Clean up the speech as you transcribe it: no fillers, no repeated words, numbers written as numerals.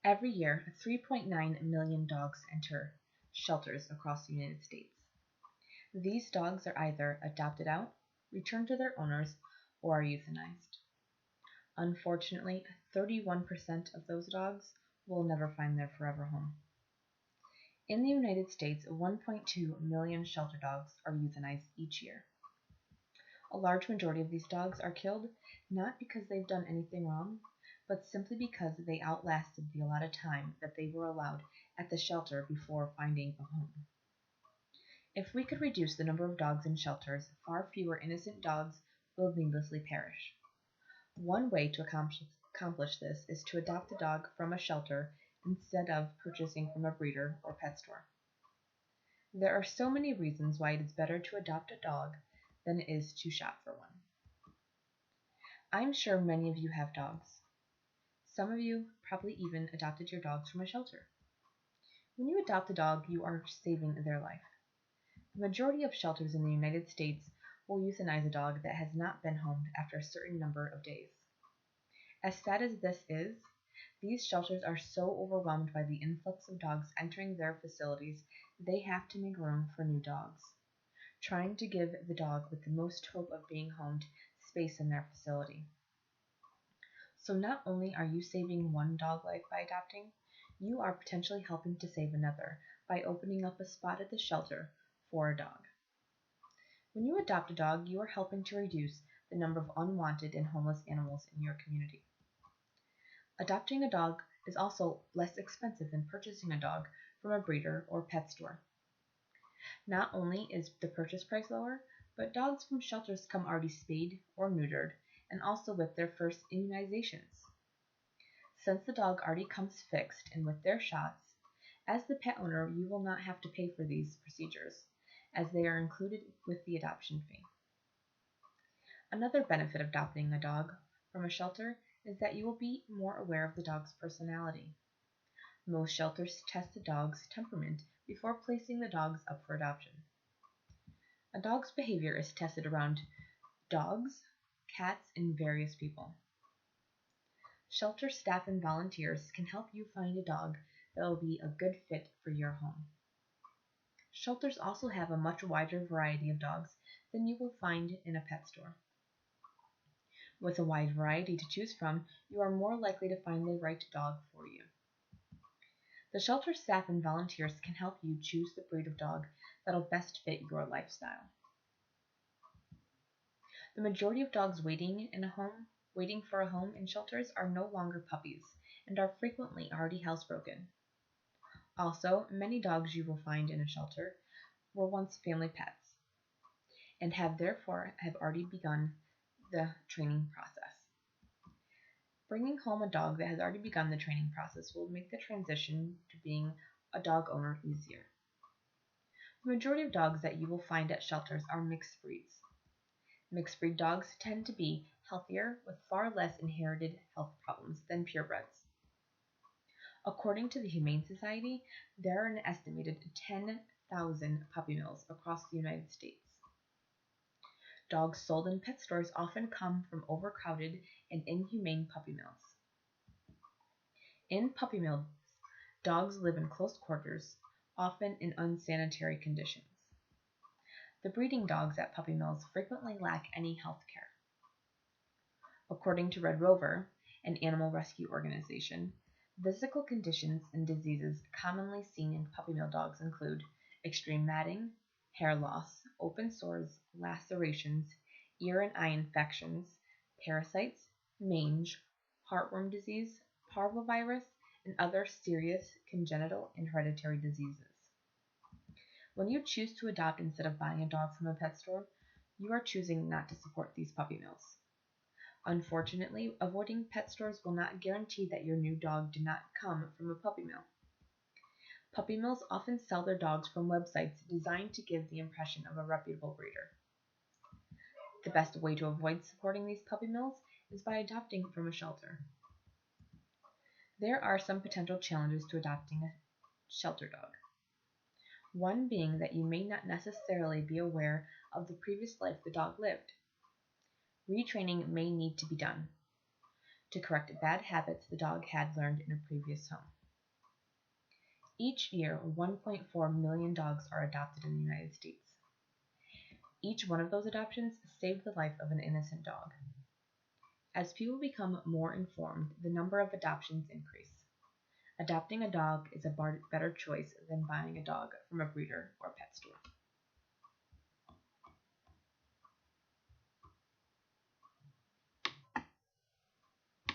Every year, 3.9 million dogs enter shelters across the United States. These dogs are either adopted out, returned to their owners, or are euthanized. Unfortunately, 31% of those dogs will never find their forever home. In the United States, 1.2 million shelter dogs are euthanized each year. A large majority of these dogs are killed not because they've done anything wrong, but simply because they outlasted the allotted time that they were allowed at the shelter before finding a home. If we could reduce the number of dogs in shelters, far fewer innocent dogs will needlessly perish. One way to accomplish this is to adopt a dog from a shelter instead of purchasing from a breeder or pet store. There are so many reasons why it is better to adopt a dog than it is to shop for one. I'm sure many of you have dogs. Some of you probably even adopted your dogs from a shelter. When you adopt a dog, you are saving their life. The majority of shelters in the United States will euthanize a dog that has not been homed after a certain number of days. As sad as this is, these shelters are so overwhelmed by the influx of dogs entering their facilities, they have to make room for new dogs, trying to give the dog with the most hope of being homed space in their facility. So not only are you saving one dog life by adopting, you are potentially helping to save another by opening up a spot at the shelter for a dog. When you adopt a dog, you are helping to reduce the number of unwanted and homeless animals in your community. Adopting a dog is also less expensive than purchasing a dog from a breeder or pet store. Not only is the purchase price lower, but dogs from shelters come already spayed or neutered and also with their first immunizations. Since the dog already comes fixed and with their shots, as the pet owner you will not have to pay for these procedures, as they are included with the adoption fee. Another benefit of adopting a dog from a shelter is that you will be more aware of the dog's personality. Most shelters test the dog's temperament before placing the dogs up for adoption. A dog's behavior is tested around dogs, cats, and various people. Shelter staff and volunteers can help you find a dog that will be a good fit for your home. Shelters also have a much wider variety of dogs than you will find in a pet store. With a wide variety to choose from, you are more likely to find the right dog for you. The shelter staff and volunteers can help you choose the breed of dog that will best fit your lifestyle. The majority of dogs waiting for a home in shelters are no longer puppies and are frequently already housebroken. Also, many dogs you will find in a shelter were once family pets and have therefore already begun the training process. Bringing home a dog that has already begun the training process will make the transition to being a dog owner easier. The majority of dogs that you will find at shelters are mixed breeds. Mixed breed dogs tend to be healthier with far less inherited health problems than purebreds. According to the Humane Society, there are an estimated 10,000 puppy mills across the United States. Dogs sold in pet stores often come from overcrowded and inhumane puppy mills. In puppy mills, dogs live in close quarters, often in unsanitary conditions. The breeding dogs at puppy mills frequently lack any health care. According to Red Rover, an animal rescue organization, physical conditions and diseases commonly seen in puppy mill dogs include extreme matting, hair loss, open sores, lacerations, ear and eye infections, parasites, mange, heartworm disease, parvovirus, and other serious congenital and hereditary diseases. When you choose to adopt instead of buying a dog from a pet store, you are choosing not to support these puppy mills. Unfortunately, avoiding pet stores will not guarantee that your new dog did not come from a puppy mill. Puppy mills often sell their dogs from websites designed to give the impression of a reputable breeder. The best way to avoid supporting these puppy mills is by adopting from a shelter. There are some potential challenges to adopting a shelter dog. One being that you may not necessarily be aware of the previous life the dog lived. Retraining may need to be done to correct bad habits the dog had learned in a previous home. Each year, 1.4 million dogs are adopted in the United States. Each one of those adoptions saved the life of an innocent dog. As people become more informed, the number of adoptions increase. Adopting a dog is a better choice than buying a dog from a breeder or pet store.